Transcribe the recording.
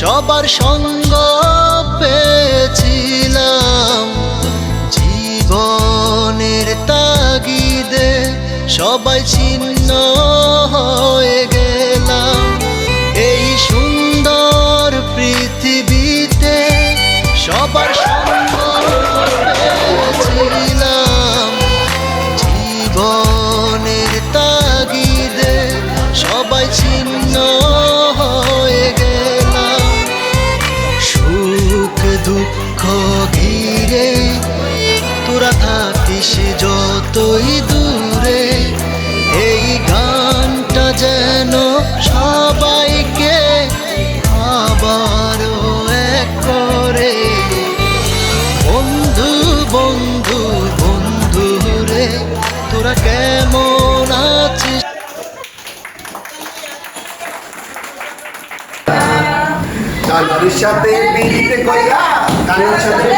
সবার সঙ্গ পেয়েছিলাম জীবনের তাগিদে, সবাই ছিন্ন হয়ে গেলাম এই সুন্দর পৃথিবীতে। সবার সঙ্গ পেয়েছিলাম জীবনের তাগিদে, সবাই ছিন্ন হয়ে গেলাম সুখ দুঃখ ঘিরে। তোরা থাকিস যতই দূরে, এই গানটা যেন সবাইকে আবারও এক করে। বন্ধু বন্ধু বন্ধু রে, তোরা কেমন আছিস? কানের সাথে বিড়িতে কইরা, কানের সাথে